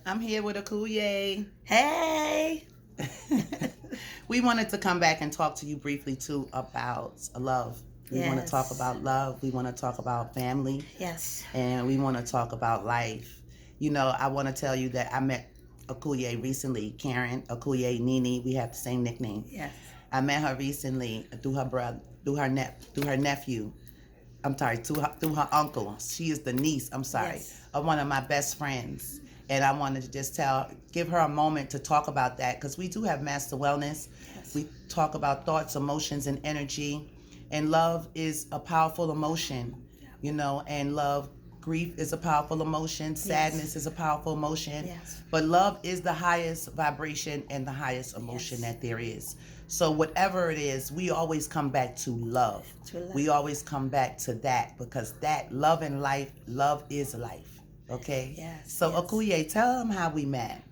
I'm here with Akuyea. Hey. We wanted to come back and talk to you briefly too about love. We want to talk Yes. about love. We want to talk about family, Yes. and we want to talk about life. You know, I want to tell you that I met Akuyea recently. Karen Akuyea Nini. We have the same nickname. Yes. I met her recently through her brother, through her nephew. I'm sorry, through her uncle. She is the niece, I'm sorry, Yes. of one of my best friends. And I wanted to just give her a moment to talk about that because we do have Master Wellness. Yes. We talk about thoughts, emotions, and energy. And love is a powerful emotion, you know, and grief is a powerful emotion, sadness is a powerful emotion. Yes. But love is the highest vibration and the highest emotion that there is. So whatever it is, we always come back to love. We always come back to that because that love in life, love is life. Okay? Yes. So Akuyea, tell them how we met.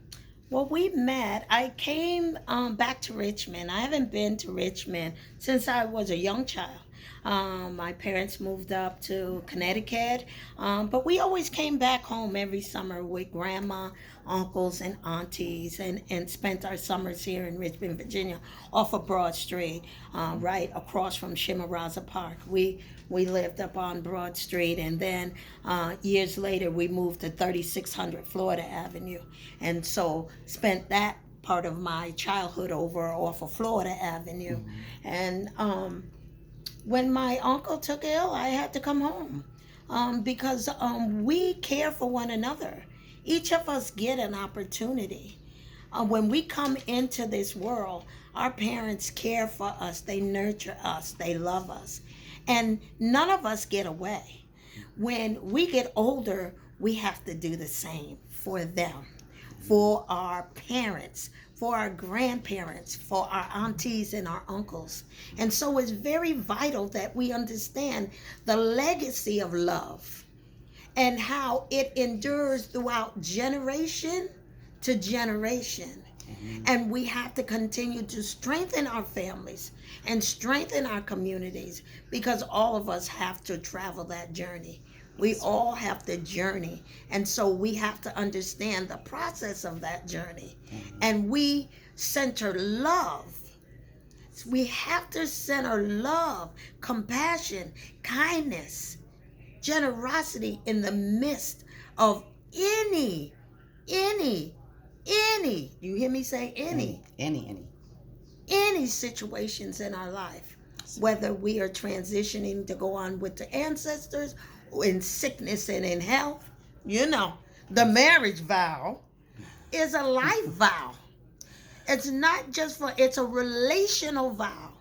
Well, we met. I came back to Richmond. I haven't been to Richmond since I was a young child. My parents moved up to Connecticut, but we always came back home every summer with grandma, uncles, and aunties, and spent our summers here in Richmond, Virginia, off of Broad Street, right across from Chimborazo Park. We lived up on Broad Street, and then years later we moved to 3600 Florida Avenue, and so spent that part of my childhood over off of Florida Avenue. And when my uncle took ill, I had to come home because we care for one another. Each of us get an opportunity. When we come into this world, our parents care for us, they nurture us, they love us. And none of us get away. When we get older, we have to do the same for them, for our parents, for our grandparents, for our aunties and our uncles. And so it's very vital that we understand the legacy of love and how it endures throughout generation to generation. And we have to continue to strengthen our families and strengthen our communities because all of us have to travel that journey. We all have to journey. And so we have to understand the process of that journey. And we center love. We have to center love, compassion, kindness, generosity in the midst of any, any, you hear me say any situations in our life, whether we are transitioning to go on with the ancestors or in sickness and in health. You know, the marriage vow is a life vow. It's not just for, it's a relational vow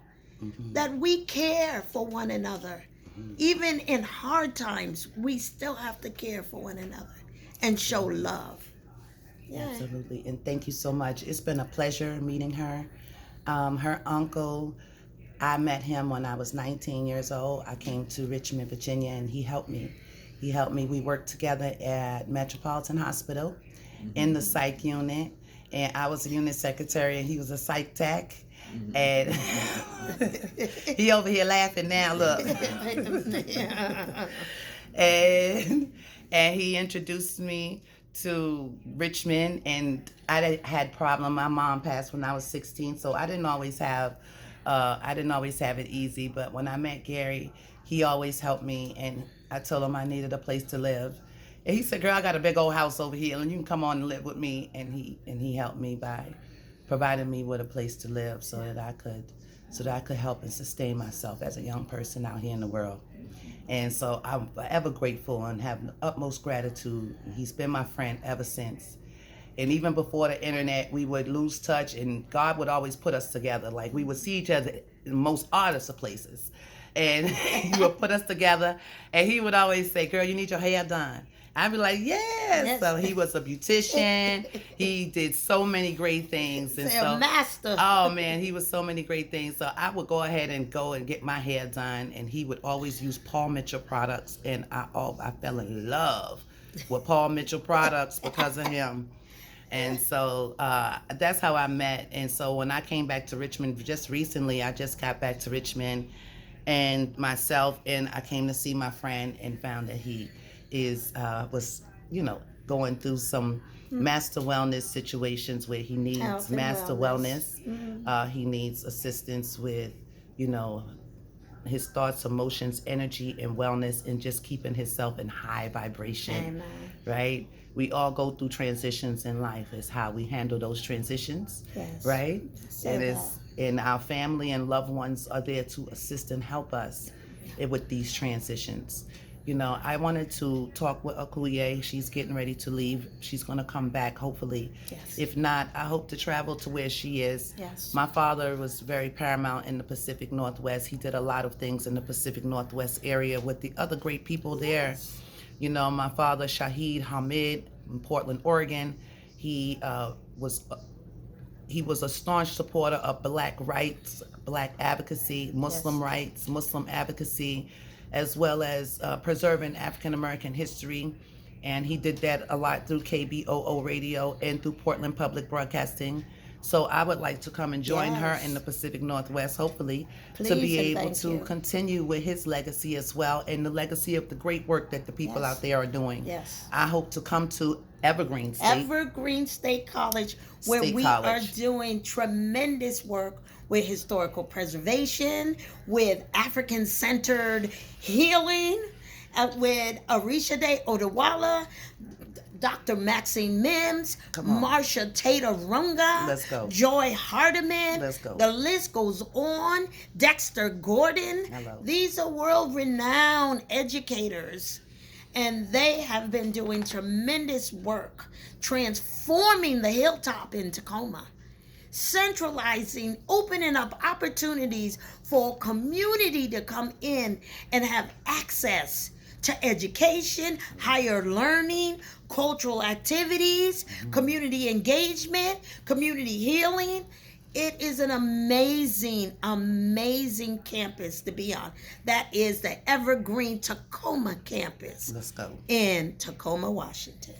that we care for one another. Even in hard times, we still have to care for one another and show love. Yeah. Absolutely. And thank you so much. It's been a pleasure meeting her. Her uncle, I met him when I was 19 years old. I came to Richmond, Virginia, and he helped me. He helped me. We worked together at Metropolitan Hospital in the psych unit. And I was a unit secretary, and he was a psych tech. And he over here laughing now, look. and he introduced me to Richmond, and I had problem. My mom passed when I was 16, so I didn't always have it easy. But when I met Gary, he always helped me, and I told him I needed a place to live. And he said, "Girl, I got a big old house over here, and you can come on and live with me." And he helped me by providing me with a place to live, so that I could help and sustain myself as a young person out here in the world. And so I'm forever grateful and have the utmost gratitude. He's been my friend ever since. And even before the internet, we would lose touch, and God would always put us together. Like, we would see each other in most oddest of places. And he would put us together, and he would always say, "Girl, you need your hair done." I'd be like, yes. So he was a beautician. He did so many great things. And a master. Oh, man, he was so many great things. So I would go ahead and go and get my hair done, and he would always use Paul Mitchell products, and I fell in love with Paul Mitchell products because of him. And so that's how I met. And so when I came back to Richmond just recently, I just got back to Richmond and myself, and I came to see my friend and found that he was going through some master wellness situations where he needs Health and master wellness. wellness. He needs assistance with, you know, his thoughts, emotions, energy, and wellness, and just keeping himself in high vibration. Amen. Right? We all go through transitions in life. It's how we handle those transitions. Yes. Right? So It is, and our family and loved ones are there to assist and help us with these transitions. You know, I wanted to talk with Akuyea. She's getting ready to leave. She's going to come back, hopefully. Yes. If not, I hope to travel to where she is. Yes. My father was very paramount in the Pacific Northwest. He did a lot of things in the Pacific Northwest area with the other great people there. Yes. You know, my father, Haamid, in Portland, Oregon, he was a staunch supporter of Black rights, Black advocacy, Muslim rights, Muslim advocacy, as well as preserving African American history. And he did that a lot through KBOO radio and through Portland Public Broadcasting. So I would like to come and join her in the Pacific Northwest, hopefully, to be able to continue with his legacy as well, and the legacy of the great work that the people out there are doing. Yes. I hope to come to Evergreen State College, where we are doing tremendous work with historical preservation, with African-centered healing, with Arisha Day Odawala, Dr. Maxine Mims, Marsha Tater Runga, Joy Hardiman. The list goes on. Dexter Gordon. These are world-renowned educators, and they have been doing tremendous work transforming the hilltop in Tacoma, centralizing, opening up opportunities for community to come in and have access to education, higher learning, cultural activities, community engagement, community healing. It is an amazing, amazing campus to be on. That is the Evergreen Tacoma campus. Let's go. In Tacoma, Washington.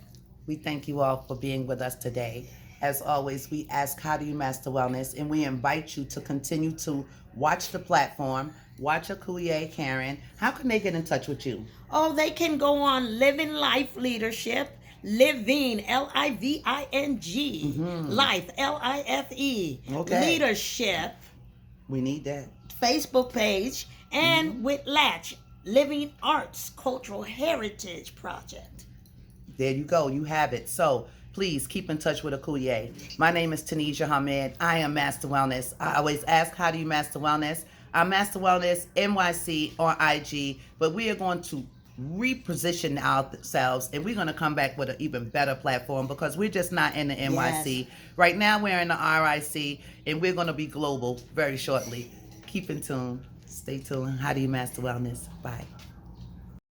We thank you all for being with us today. As always, we ask, how do you master wellness? And we invite you to continue to watch the platform, watch Akuyea, Karen. How can they get in touch with you? Oh, they can go on Living Life Leadership, Living, Living, Life, Life, Leadership. We need that. Facebook page, and with LATCH, Living Arts Cultural Heritage Project. There you go. You have it. So please keep in touch with Akuyea. My name is Tunisia Haamid. I am Master Wellness. I always ask, how do you master wellness? I'm Master Wellness NYC on IG, but we are going to reposition ourselves, and we're going to come back with an even better platform, because we're just not in the NYC. Right now we're in the RIC, and we're going to be global very shortly. Keep in tune. Stay tuned. How do you master wellness? Bye.